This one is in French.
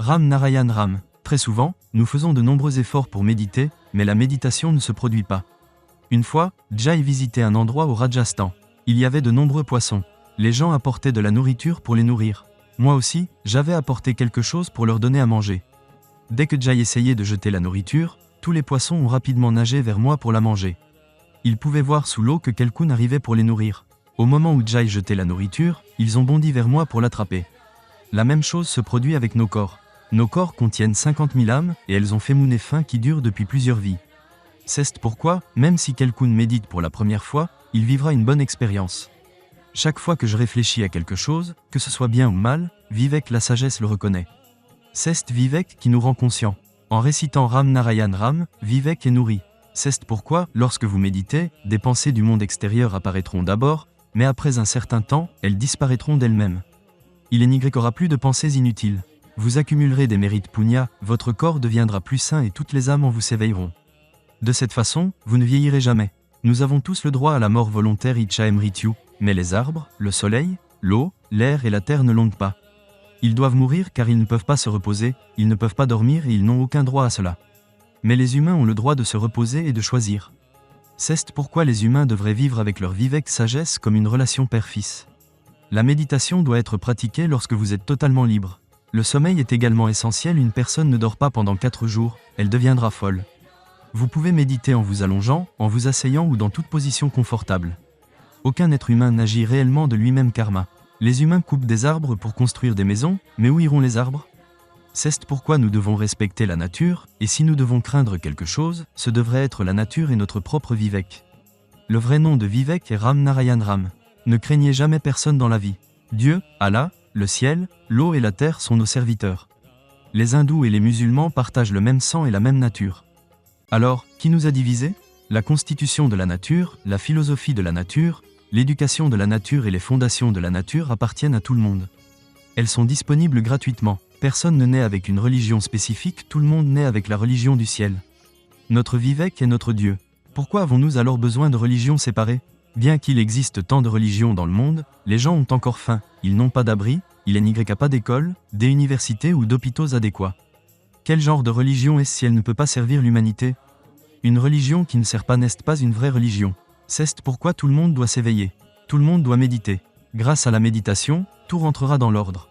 Ram Narayan Ram. Très souvent, nous faisons de nombreux efforts pour méditer, mais la méditation ne se produit pas. Une fois, Jai visitait un endroit au Rajasthan. Il y avait de nombreux poissons. Les gens apportaient de la nourriture pour les nourrir. Moi aussi, j'avais apporté quelque chose pour leur donner à manger. Dès que Jai essayait de jeter la nourriture, tous les poissons ont rapidement nagé vers moi pour la manger. Ils pouvaient voir sous l'eau que quelqu'un arrivait pour les nourrir. Au moment où Jai jetait la nourriture, ils ont bondi vers moi pour l'attraper. La même chose se produit avec nos corps. Nos corps contiennent 50 000 âmes et elles ont fait une fin qui dure depuis plusieurs vies. C'est pourquoi, même si quelqu'un médite pour la première fois, il vivra une bonne expérience. Chaque fois que je réfléchis à quelque chose, que ce soit bien ou mal, Vivek la sagesse le reconnaît. C'est Vivek qui nous rend conscients. En récitant Ram Narayan Ram, Vivek est nourri. C'est pourquoi, lorsque vous méditez, des pensées du monde extérieur apparaîtront d'abord, mais après un certain temps, elles disparaîtront d'elles-mêmes. Il n'y aura plus de pensées inutiles. Vous accumulerez des mérites punya, votre corps deviendra plus sain et toutes les âmes en vous s'éveilleront. De cette façon, vous ne vieillirez jamais. Nous avons tous le droit à la mort volontaire Icha Mrityu, mais les arbres, le soleil, l'eau, l'air et la terre ne l'ont pas. Ils doivent mourir car ils ne peuvent pas se reposer, ils ne peuvent pas dormir et ils n'ont aucun droit à cela. Mais les humains ont le droit de se reposer et de choisir. C'est pourquoi les humains devraient vivre avec leur vivek sagesse comme une relation père-fils. La méditation doit être pratiquée lorsque vous êtes totalement libre. Le sommeil est également essentiel, une personne ne dort pas pendant 4 jours, elle deviendra folle. Vous pouvez méditer en vous allongeant, en vous asseyant ou dans toute position confortable. Aucun être humain n'agit réellement de lui-même karma. Les humains coupent des arbres pour construire des maisons, mais où iront les arbres? C'est pourquoi nous devons respecter la nature, et si nous devons craindre quelque chose, ce devrait être la nature et notre propre Vivek. Le vrai nom de Vivek est Ram Narayan Ram. Ne craignez jamais personne dans la vie. Dieu, Allah, le ciel, l'eau et la terre sont nos serviteurs. Les hindous et les musulmans partagent le même sang et la même nature. Alors, qui nous a divisés? La constitution de la nature, la philosophie de la nature, l'éducation de la nature et les fondations de la nature appartiennent à tout le monde. Elles sont disponibles gratuitement. Personne ne naît avec une religion spécifique, tout le monde naît avec la religion du ciel. Notre Vivek est notre Dieu. Pourquoi avons-nous alors besoin de religions séparées? Bien qu'il existe tant de religions dans le monde, les gens ont encore faim, ils n'ont pas d'abri, il n'y a pas d'école, des universités ou d'hôpitaux adéquats. Quel genre de religion est-ce si elle ne peut pas servir l'humanité? Une religion qui ne sert pas n'est pas une vraie religion. C'est pourquoi tout le monde doit s'éveiller. Tout le monde doit méditer. Grâce à la méditation, tout rentrera dans l'ordre.